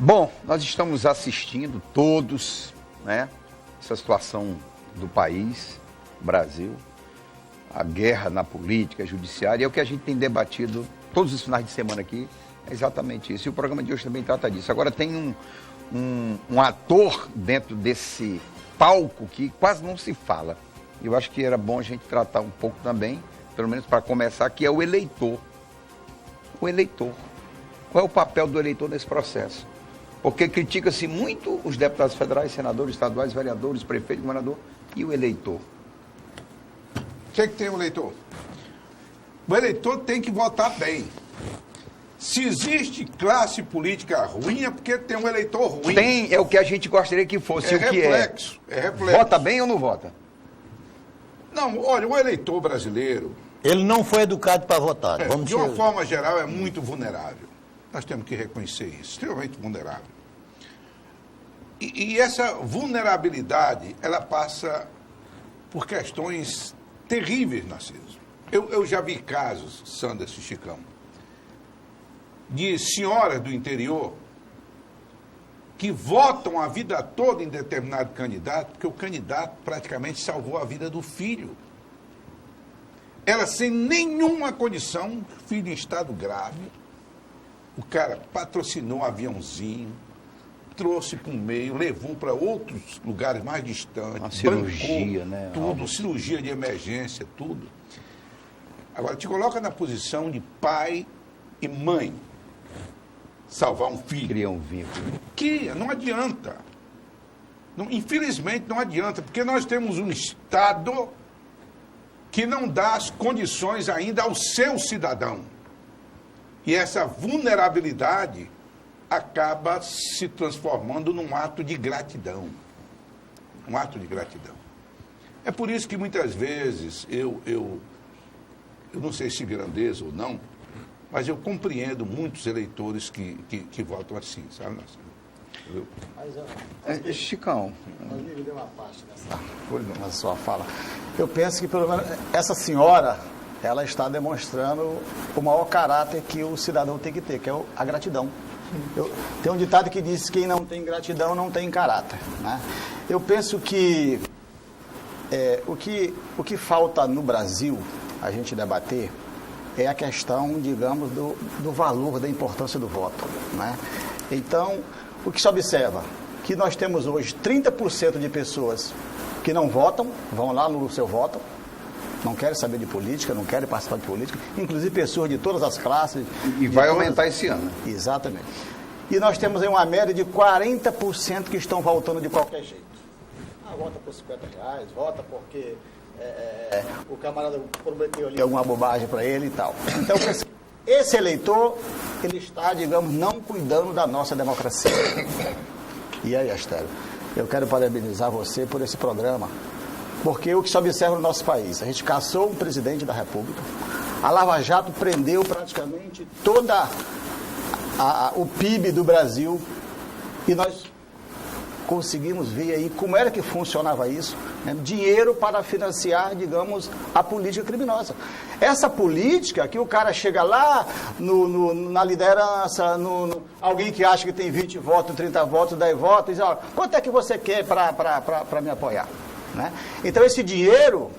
Bom, nós estamos assistindo todos, né, essa situação do país, Brasil, a guerra na política, judiciária, é o que a gente tem debatido todos os finais de semana aqui, é exatamente isso. E o programa de hoje também trata disso. Agora tem um ator dentro desse palco que quase não se fala. Eu acho que era bom a gente tratar um pouco também, pelo menos para começar, que é o eleitor. O eleitor. Qual é o papel do eleitor nesse processo? Porque critica-se muito os deputados federais, senadores, estaduais, vereadores, prefeito, governador e o eleitor. O que tem o eleitor? O eleitor tem que votar bem. Se existe classe política ruim, é porque tem um eleitor ruim. Tem, é o que a gente gostaria que fosse. É reflexo. Vota bem ou não vota? Não, olha, o eleitor brasileiro... Ele não foi educado para votar. De uma forma geral, é muito vulnerável. Nós temos que reconhecer isso, extremamente vulnerável. E essa vulnerabilidade, ela passa por questões terríveis, Narciso. Eu já vi casos, Sanders e Chicão, de senhoras do interior que votam a vida toda em determinado candidato, porque o candidato praticamente salvou a vida do filho. Ela sem nenhuma condição, filho em estado grave, o cara patrocinou um aviãozinho, trouxe para o meio, levou para outros lugares mais distantes. Uma cirurgia, bancou, né? Tudo, cirurgia de emergência, tudo. Agora, te coloca na posição de pai e mãe. Salvar um filho. Cria um vínculo. Que não adianta. Não, infelizmente não adianta, porque nós temos um Estado que não dá as condições ainda ao seu cidadão. E essa vulnerabilidade acaba se transformando num ato de gratidão. Um ato de gratidão. É por isso que muitas vezes eu não sei se grandeza ou não, mas eu compreendo muitos eleitores que votam assim, sabe? Chicão. Me deu uma parte nessa sua fala. Eu penso que, pelo menos, essa senhora, ela está demonstrando o maior caráter que o cidadão tem que ter, que é a gratidão. Tem um ditado que diz que quem não tem gratidão não tem caráter, né? Eu penso que, o que falta no Brasil, a gente debater, é a questão, digamos, do valor, da importância do voto, né? Então, o que se observa? Que nós temos hoje 30% de pessoas que não votam, vão lá no seu voto, não querem saber de política, não querem participar de política, inclusive pessoas de todas as classes. E vai aumentar esse ano. Exatamente. E nós temos aí uma média de 40% que estão votando de qualquer jeito. Vota por R$50, vota porque o camarada prometeu ali alguma bobagem para ele e tal. Então, esse eleitor, ele está, digamos, não cuidando da nossa democracia. E aí, Astério, eu quero parabenizar você por esse programa, porque o que se observa no nosso país, a gente caçou um presidente da República, a Lava Jato prendeu praticamente toda o PIB do Brasil, e nós conseguimos ver aí como era que funcionava isso, né? Dinheiro para financiar, digamos, a política criminosa. Essa política que o cara chega lá na liderança, alguém que acha que tem 20 votos, 30 votos, 10 votos, e diz, ó, quanto é que você quer para me apoiar? Né? Então esse dinheiro,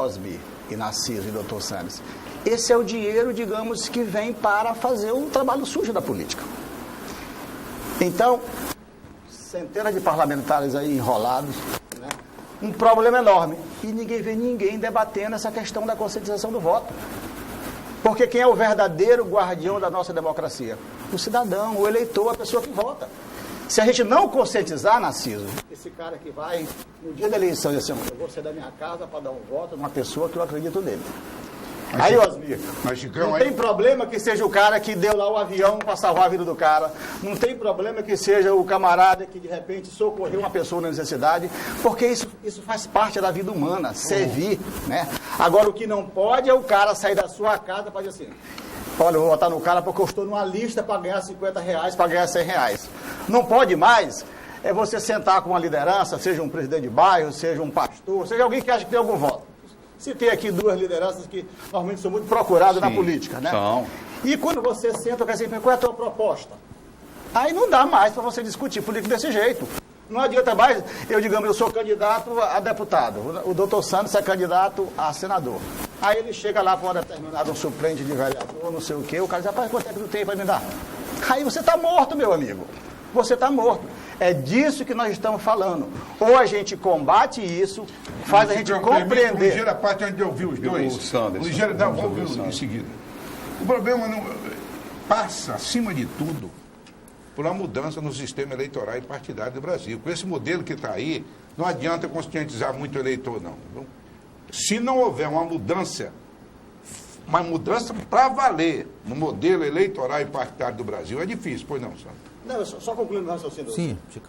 Osmir, e Narciso e Dr. Sanders, esse é o dinheiro, digamos, que vem para fazer o trabalho sujo da política. Então, centenas de parlamentares aí enrolados, né? Um problema enorme. E ninguém vê ninguém debatendo essa questão da conscientização do voto. Porque quem é o verdadeiro guardião da nossa democracia? O cidadão, o eleitor, a pessoa que vota. Se a gente não conscientizar, Narciso, esse cara que vai, no dia da eleição, diz assim, eu vou sair da minha casa para dar um voto numa pessoa que eu acredito nele. Aí, Osmir, não tem problema que seja o cara que deu lá o avião para salvar a vida do cara. Não tem problema que seja o camarada que, de repente, socorreu uma pessoa na necessidade, porque isso faz parte da vida humana, servir, né? Agora, o que não pode é o cara sair da sua casa para dizer assim, olha, eu vou votar no cara porque eu estou numa lista para ganhar R$50, para ganhar R$100. Não pode mais é você sentar com uma liderança, seja um presidente de bairro, seja um pastor, seja alguém que acha que tem algum voto. Citei aqui duas lideranças que normalmente são muito procuradas na política, né? São. E quando você senta, quer dizer, qual é a tua proposta? Aí não dá mais para você discutir política desse jeito. Não adianta mais, eu sou candidato a deputado, o doutor Santos é candidato a senador. Aí ele chega lá para um determinado suplente de vereador, não sei o quê, o cara diz, rapaz, quanto tempo tu tem para me dar? Aí você está morto, meu amigo. Você está morto. É disso que nós estamos falando. Ou a gente combate isso, faz a gente compreender. Ligeira parte onde eu vi os dois. O Sanders. Ligeira, não, vamos ver em seguida. O problema não passa, acima de tudo, por uma mudança no sistema eleitoral e partidário do Brasil. Com esse modelo que está aí, não adianta conscientizar muito o eleitor, não. Se não houver uma mudança para valer no modelo eleitoral e partidário do Brasil, é difícil, pois não, Sandro? Não, só concluindo o raciocínio. Sim, Chico.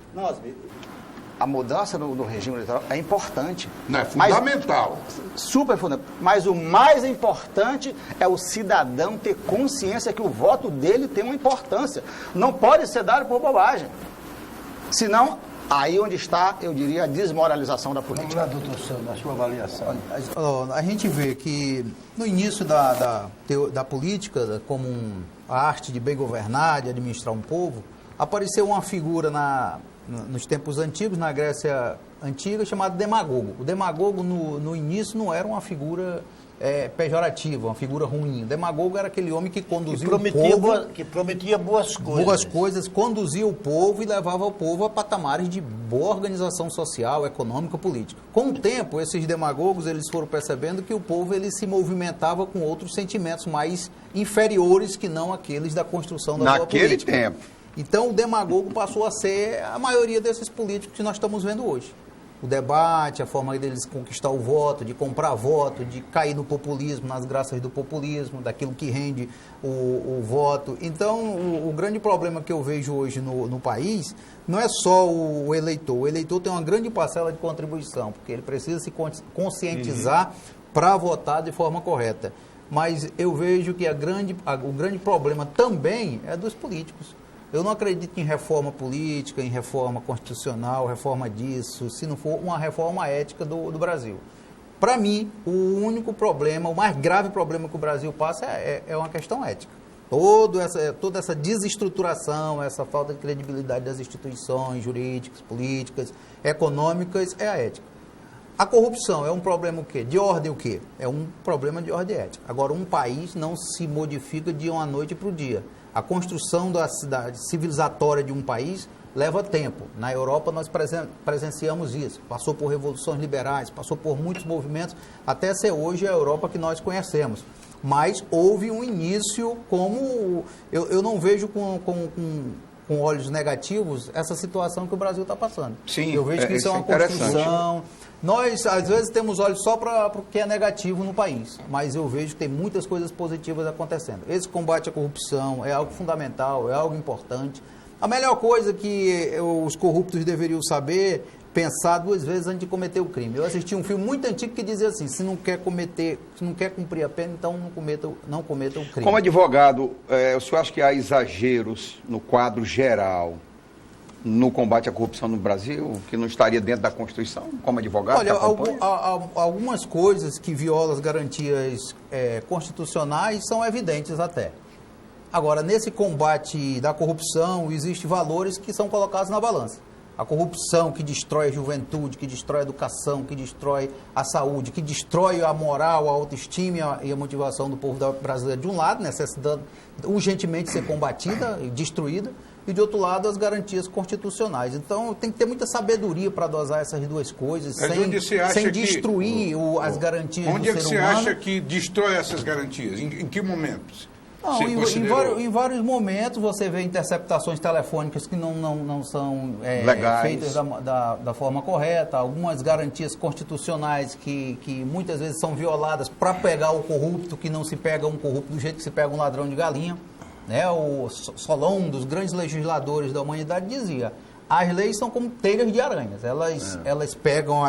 A mudança no regime eleitoral é importante. Não, é fundamental. Super fundamental. Mas o mais importante é o cidadão ter consciência que o voto dele tem uma importância. Não pode ser dado por bobagem. Senão, aí onde está, eu diria, a desmoralização da política. Vamos lá, doutor Sandro, a sua avaliação. A gente vê que no início da política, como a arte de bem governar, de administrar um povo, apareceu uma figura nos tempos antigos, na Grécia Antiga, chamada demagogo. O demagogo, no início, não era uma figura pejorativa, uma figura ruim. O demagogo era aquele homem que conduzia o povo... Que prometia boas coisas. Boas coisas, conduzia o povo e levava o povo a patamares de boa organização social, econômica, política. Com o tempo, esses demagogos, eles foram percebendo que o povo ele se movimentava com outros sentimentos mais inferiores que não aqueles da construção da boa política. Naquele tempo. Então, o demagogo passou a ser a maioria desses políticos que nós estamos vendo hoje. O debate, a forma deles conquistar o voto, de comprar voto, de cair no populismo, nas graças do populismo, daquilo que rende o voto. Então, o grande problema que eu vejo hoje no país não é só o eleitor. O eleitor tem uma grande parcela de contribuição, porque ele precisa se conscientizar para votar de forma correta. Mas eu vejo que o grande problema também é dos políticos. Eu não acredito em reforma política, em reforma constitucional, reforma disso, se não for uma reforma ética do Brasil. Para mim, o único problema, o mais grave problema que o Brasil passa é uma questão ética. Toda essa desestruturação, essa falta de credibilidade das instituições jurídicas, políticas, econômicas, é a ética. A corrupção é um problema o quê? De ordem o quê? É um problema de ordem ética. Agora, um país não se modifica de uma noite para o dia. A construção da cidade civilizatória de um país leva tempo. Na Europa nós presenciamos isso. Passou por revoluções liberais, passou por muitos movimentos, até ser hoje a Europa que nós conhecemos. Mas houve um início como... Eu não vejo com olhos negativos essa situação que o Brasil está passando. Sim, eu vejo que isso é uma construção. Nós, às vezes, temos olhos só para o que é negativo no país, mas eu vejo que tem muitas coisas positivas acontecendo. Esse combate à corrupção é algo fundamental, é algo importante. A melhor coisa que os corruptos deveriam saber, pensar duas vezes antes de cometer o crime. Eu assisti um filme muito antigo que dizia assim, se não quer cumprir a pena, então não cometa o crime. Como advogado, o senhor acha que há exageros no quadro geral no combate à corrupção no Brasil, que não estaria dentro da Constituição, como advogado? Olha, algumas coisas que violam as garantias constitucionais são evidentes até. Agora, nesse combate da corrupção, existem valores que são colocados na balança. A corrupção que destrói a juventude, que destrói a educação, que destrói a saúde, que destrói a moral, a autoestima e a motivação do povo brasileiro, de um lado, necessitando urgentemente ser combatida e destruída, e de outro lado as garantias constitucionais. Então tem que ter muita sabedoria para dosar essas duas coisas, sem destruir as garantias do ser humano. Onde é que você acha que destrói essas garantias? Em que momentos? Não, em vários momentos você vê interceptações telefônicas que não são feitas da forma correta, algumas garantias constitucionais que muitas vezes são violadas para pegar o corrupto, que não se pega um corrupto do jeito que se pega um ladrão de galinha. O Solon, um dos grandes legisladores da humanidade, dizia: as leis são como telhas de aranhas, elas pegam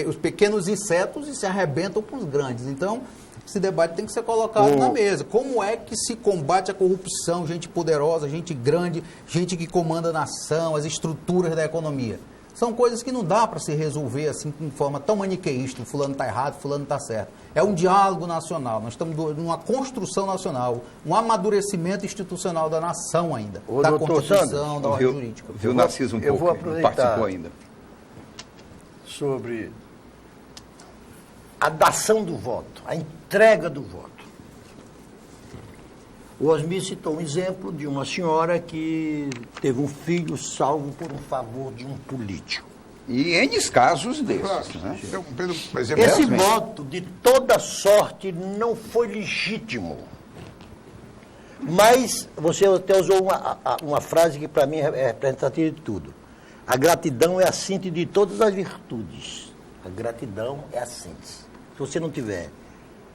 os pequenos insetos e se arrebentam com os grandes. Então, esse debate tem que ser colocado na mesa. Como é que se combate a corrupção, gente poderosa, gente grande, gente que comanda a nação, as estruturas da economia? São coisas que não dá para se resolver assim de forma tão maniqueísta, fulano está errado, fulano está certo. É um diálogo nacional, nós estamos numa construção nacional, um amadurecimento institucional da nação ainda, da Constituição, da ordem jurídica. Viu, Narciso, um pouco, eu vou aproveitar participou ainda. Sobre a dação do voto, a entrega do voto. O Osmir citou um exemplo de uma senhora que teve um filho salvo por um favor de um político. E N casos desses. Claro, Né? Esse voto, de toda sorte, não foi legítimo. Mas você até usou uma frase que para mim é representativa de tudo. A gratidão é a síntese de todas as virtudes. A gratidão é a síntese. Se você não tiver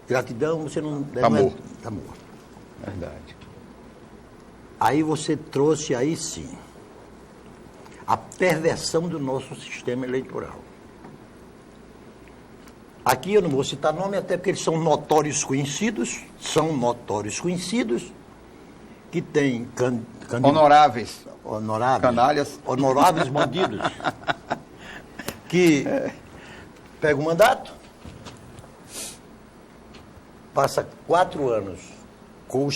gratidão, você não... Está morto. Está morto. Verdade. Aí você trouxe, aí sim, a perversão do nosso sistema eleitoral. Aqui eu não vou citar nome, até porque eles são notórios conhecidos, que têm Honoráveis. canalhas, honoráveis bandidos, que pega o mandato, passa 4 anos com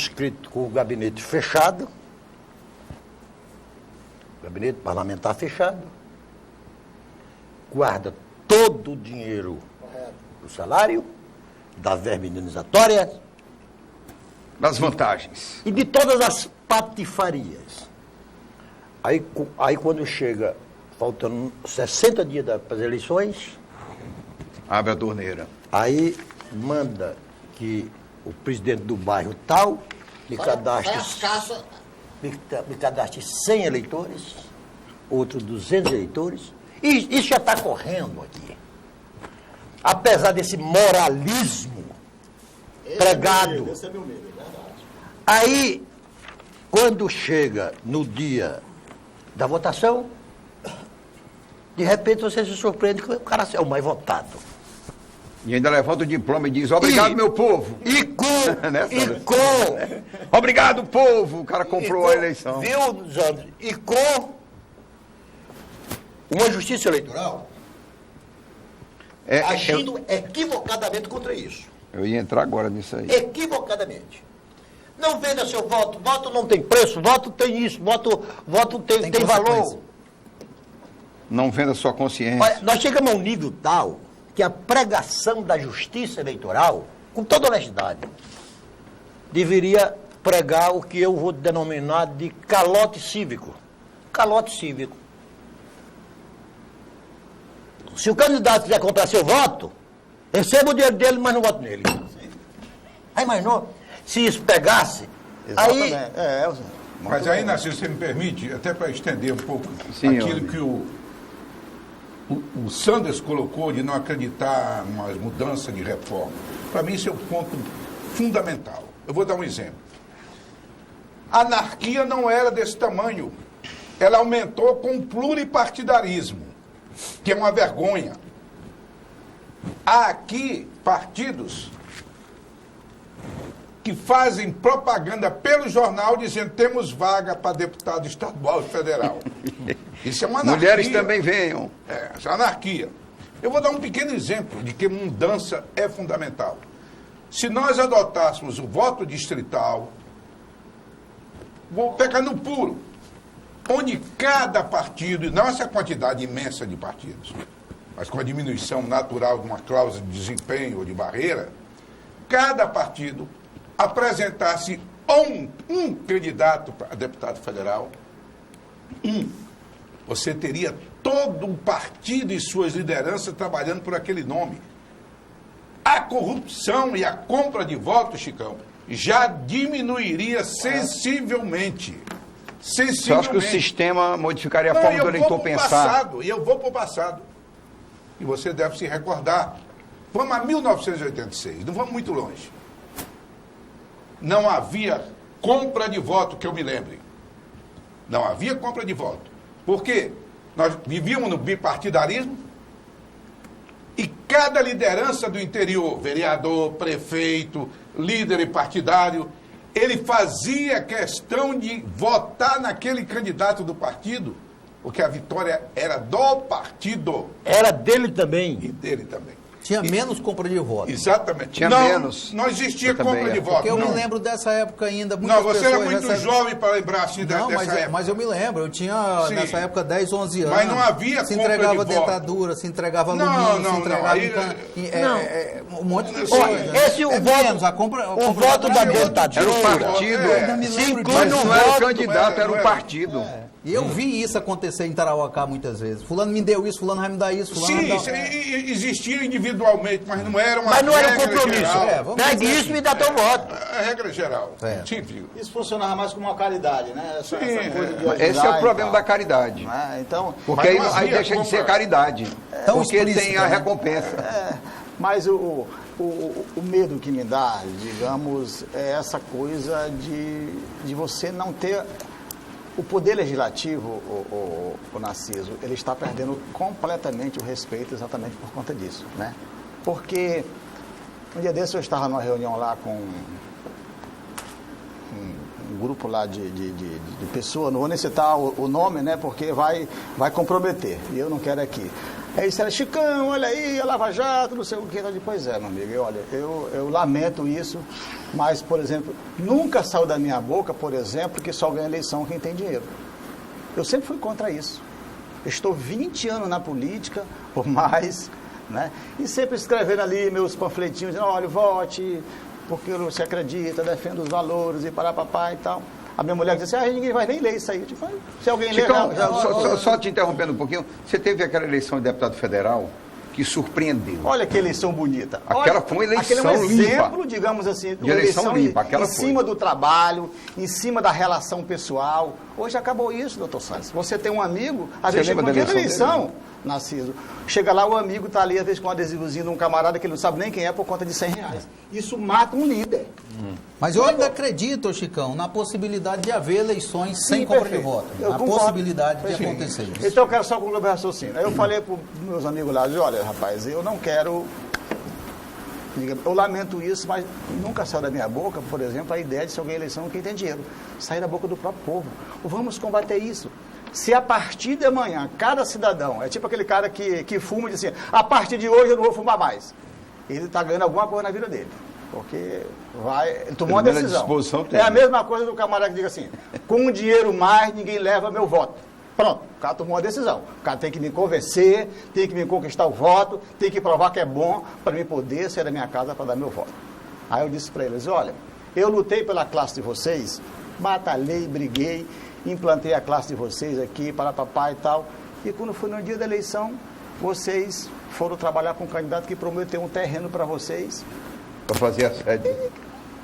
o gabinete fechado, gabinete parlamentar fechado, guarda todo o dinheiro do salário, da verba indenizatória, Das vantagens. e de todas as patifarias. Aí quando chega, faltando 60 dias para as eleições, Abre a torneira. aí manda que o presidente do bairro tal me cadastre 100 eleitores, outro 200 eleitores, e isso já está correndo aqui. Apesar desse moralismo pregado. Esse é meu medo, é verdade. Aí, quando chega no dia da votação, de repente você se surpreende que o cara é o mais votado. E ainda levanta o diploma e diz, obrigado, meu povo. Né, Obrigado, povo. O cara comprou a eleição. Viu, Zandro? E com uma justiça eleitoral agindo equivocadamente contra isso. Eu ia entrar agora nisso aí. Equivocadamente. Não venda seu voto, voto não tem preço, voto tem isso, voto tem valor. Não venda sua consciência. Olha, nós chegamos a um nível tal que a pregação da justiça eleitoral, com toda honestidade, deveria pregar o que eu vou denominar de calote cívico. Calote cívico. Se o candidato quiser comprar seu voto, receba o dinheiro dele, mas não voto nele. Aí imaginou? Se isso pegasse, aí... Mas aí, Narciso, você me permite, até para estender um pouco Sim, aquilo que o Sanders colocou de não acreditar em uma mudança de reforma. Para mim, isso é um ponto fundamental. Eu vou dar um exemplo. A anarquia não era desse tamanho. Ela aumentou com o pluripartidarismo, que é uma vergonha. Há aqui partidos que fazem propaganda pelo jornal dizendo temos vaga para deputado estadual e federal. Isso é uma anarquia. Mulheres também venham. Isso é anarquia. Eu vou dar um pequeno exemplo de que mudança é fundamental. Se nós adotássemos o voto distrital, vou pegar no puro, onde cada partido, e não essa quantidade imensa de partidos, mas com a diminuição natural de uma cláusula de desempenho ou de barreira, cada partido apresentasse um candidato a deputado federal, você teria todo um partido e suas lideranças trabalhando por aquele nome. A corrupção e a compra de votos, Chicão, já diminuiria sensivelmente. Você acha que o sistema modificaria a forma do eleitor pensar? Eu vou para o passado. E você deve se recordar. Vamos a 1986, não vamos muito longe. Não havia compra de voto, que eu me lembre. Não havia compra de voto. Por quê? Nós vivíamos no bipartidarismo e cada liderança do interior, vereador, prefeito, líder partidário, ele fazia questão de votar naquele candidato do partido Porque a vitória era do partido Era dele também. e dele também. Tinha menos compra de voto. Exatamente. Tinha não, menos. Não existia Eu também compra de acho. voto. Porque eu não. me lembro dessa época ainda. Muitas Não, você era pessoas muito recebem- jovem para lembrar assim Não, dessa época. mas eu me lembro, eu tinha Sim. nessa época 10, 11 anos. Mas não havia Se compra entregava de voto. dentadura, se entregava Não, alumínio, não, se entregava Não. um monte de Olha, coisa. né? esse o É voto- menos, a compra o voto da dentadura. Era o partido. Eu ainda me Se lembro inclui Mas disso. no não era o voto, candidato, era não o era. partido. E eu vi isso acontecer em Tarauacá muitas vezes. Fulano me deu isso, fulano vai me dar isso, fulano Sim, vai me isso dar... existia individualmente, mas não era uma Mas não era um regra compromisso. geral. vamos Pegue dizer isso e me dá teu voto. A regra geral. É. Sim, filho. Isso funcionava mais como uma caridade, né? Essa Sim, coisa de Mas esse é ajudar o e problema tal. da caridade. Né? Então, Porque Mas aí, não aí havia deixa de compra. ser caridade. Tão Porque tem explícita, a né? recompensa. mas o medo que me dá, digamos, é essa coisa de você não ter... O poder legislativo, o Narciso, ele está perdendo completamente o respeito exatamente por conta disso, né? Porque um dia desse eu estava numa reunião lá com um grupo lá de pessoas, não vou nem citar o nome, né? Porque vai comprometer, e eu não quero aqui. Aí disseram, Chicão, olha aí, a Lava Jato, não sei o que. Pois é, meu amigo, olha, eu lamento isso, mas, por exemplo, nunca saiu da minha boca, por exemplo, que só ganha eleição quem tem dinheiro. Eu sempre fui contra isso. Eu estou 20 anos na política, ou mais, né? E sempre escrevendo ali meus panfletinhos, dizendo, olha, vote, porque você acredita, defende os valores e parapapá e tal. A minha mulher disse assim, ninguém vai nem ler isso aí. Tipo, se alguém ler... Chicão, já- só te interrompendo um pouquinho, você teve aquela eleição de deputado federal que surpreendeu. Olha que eleição bonita. Aquela Olha, foi uma eleição aquele é um limpa. exemplo, digamos assim, De eleição limpa, aquela em foi. cima do trabalho, em cima da relação pessoal. Hoje acabou isso, doutor Salles. Você tem um amigo, às Você vezes lembra chega da uma dia da eleição eleição, Narciso, chega lá, o amigo está ali, às vezes com um adesivozinho de um camarada que ele não sabe nem quem é por conta de R$100. Isso mata um líder. Mas eu ainda acredito, Chicão, na possibilidade de haver eleições sem Sim, compra de perfeito. voto. Eu A concordo. possibilidade de Perfeito. acontecer isso. Então eu quero só concluir o raciocínio. Aí eu falei para os meus amigos lá, disse, olha, rapaz, eu não quero... Eu lamento isso, mas nunca saiu da minha boca, por exemplo, a ideia de se alguém eleição quem tem dinheiro. Sair da boca do próprio povo. Vamos combater isso. Se a partir de amanhã, cada cidadão, é tipo aquele cara que fuma e diz assim, a partir de hoje eu não vou fumar mais. Ele está ganhando alguma coisa na vida dele. Porque ele tomou uma Pelo menos a decisão. disposição tem. É a mesma coisa do camarada que diz assim, com dinheiro mais ninguém leva meu voto. Pronto, o cara tomou uma decisão. O cara tem que me convencer, tem que me conquistar o voto, tem que provar que é bom para mim poder sair da minha casa para dar meu voto. Aí eu disse para eles, olha, eu lutei pela classe de vocês, batalhei, briguei, implantei a classe de vocês aqui, para papai e tal, e quando foi no dia da eleição, vocês foram trabalhar com um candidato que prometeu um terreno para vocês. Para fazer a sede.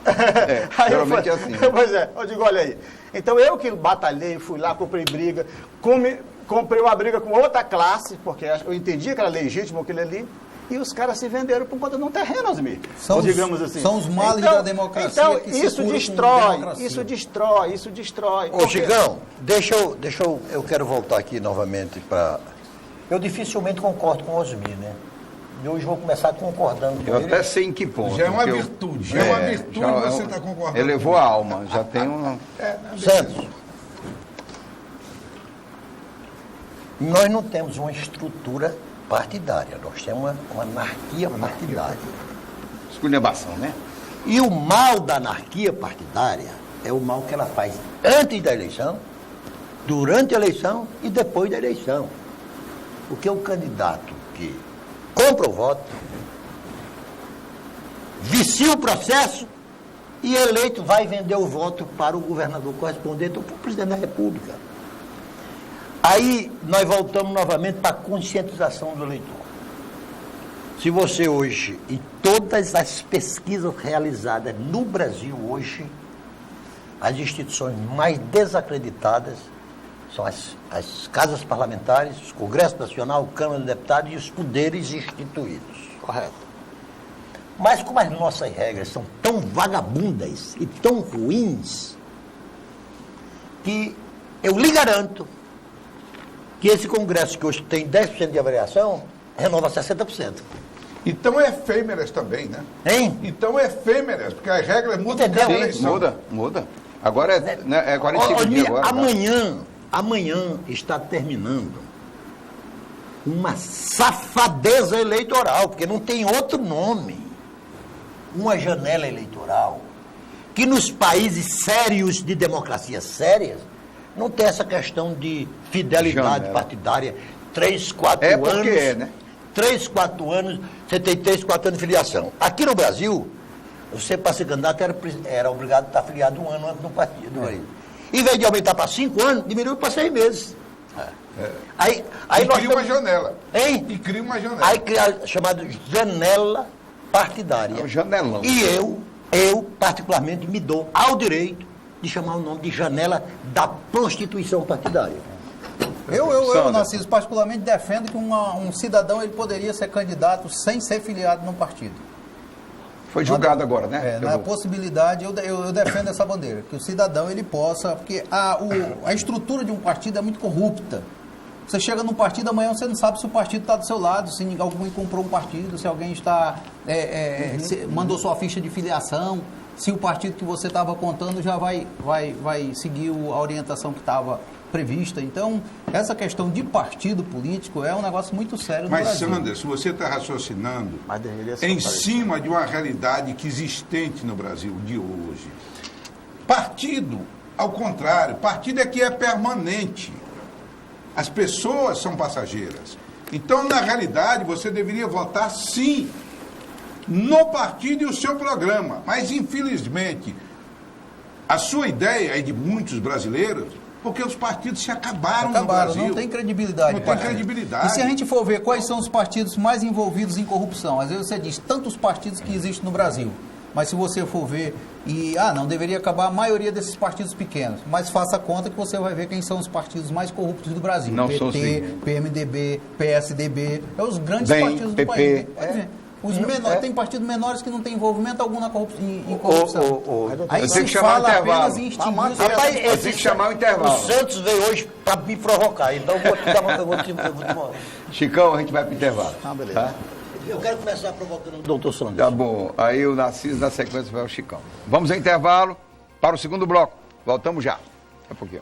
Aí Geralmente é eu assim. Pois é, eu digo, olha aí. Então eu que batalhei, fui lá, comprei briga, comprei uma briga com outra classe, porque eu entendi que era legítimo aquilo ali, e os caras se venderam por conta de um terreno, Osmir. Digamos assim. São os males da democracia Então, que se isso curam com destrói, democracia. isso destrói. Ô, Chicão, eu quero voltar aqui novamente para... Eu dificilmente concordo com o Osmir, né? E hoje vou começar concordando com Eu ele. até sei em que ponto. Já é uma porque virtude, já é uma virtude você tá concordando Elevou a alma, já tem uma... Santos, nós não temos uma estrutura partidária, nós temos uma anarquia partidária. esculhambação, né? E o mal da anarquia partidária é o mal que ela faz antes da eleição, durante a eleição e depois da eleição. Porque o candidato que compra o voto, vicia o processo e eleito vai vender o voto para o governador correspondente ou para o presidente da República. Aí nós voltamos novamente para a conscientização do eleitor. Se você hoje, em todas as pesquisas realizadas no Brasil hoje, as instituições mais desacreditadas são as casas parlamentares, o Congresso Nacional, Câmara dos Deputados e os poderes instituídos. Correto. Mas como as nossas regras são tão vagabundas e tão ruins, que eu lhe garanto que esse Congresso, que hoje tem 10% de avaliação, renova 60%. Então é efêmeras também, né? Hein? Então é efêmeras, porque as regras mudam Entendeu? cada Sim, eleição. muda. Agora é 45 dias agora. Amanhã, amanhã está terminando uma safadeza eleitoral, porque não tem outro nome, uma janela eleitoral, que nos países sérios, de democracias sérias, não tem essa questão de fidelidade partidária, 3, 4 anos. É porque é, né? 3, 4 anos, você tem 3, 4 anos de filiação. Aqui no Brasil, você para ser candidato era obrigado a estar filiado 1 ano antes do partido. Em vez de aumentar para 5 anos, diminuiu para 6 meses. Aí nós cria uma janela. Hein? E cria uma janela. Aí cria chamada janela partidária. É um janelão. E eu, particularmente, me dou ao direito de chamar o nome de janela da prostituição partidária. Eu Narciso, particularmente defendo que um cidadão ele poderia ser candidato sem ser filiado num partido. Foi julgado agora, né? Na possibilidade, eu defendo essa bandeira, que o cidadão ele possa, porque a estrutura de um partido é muito corrupta. Você chega num partido, amanhã você não sabe se o partido está do seu lado, se alguém comprou um partido, se alguém mandou sua ficha de filiação, se o partido que você estava contando já vai seguir a orientação que estava prevista. Então, essa questão de partido político é um negócio muito sério no Brasil. Mas, Sanders, você está raciocinando em cima de uma realidade que existente no Brasil de hoje. Partido, ao contrário, partido é que é permanente. As pessoas são passageiras. Então, na realidade, você deveria votar, sim, no partido e o seu programa. Mas, infelizmente, a sua ideia é de muitos brasileiros, porque os partidos se acabaram no Brasil. Não tem credibilidade. Não tem credibilidade. E se a gente for ver quais são os partidos mais envolvidos em corrupção, às vezes você diz tantos partidos que existem no Brasil, mas se você for ver, não deveria acabar a maioria desses partidos pequenos, mas faça conta que você vai ver quem são os partidos mais corruptos do Brasil. Não PT, PMDB, PSDB, os grandes DEM, partidos do PP, país. Pode ver. Os menores, tem partidos menores que não têm envolvimento algum em corrupção. Aí tem que se chamar o fala intervalo. apenas em extinguir. Rapaz, Tem que chamar o intervalo. O Santos veio hoje para me provocar, então eu vou te dar uma... Chicão, a gente vai para o intervalo. Beleza. Tá? Eu quero começar provocando o doutor Sanders. Tá bom. Aí o Narciso, na sequência, vai o Chicão. Vamos ao intervalo para o segundo bloco. Voltamos já. Daqui a pouquinho.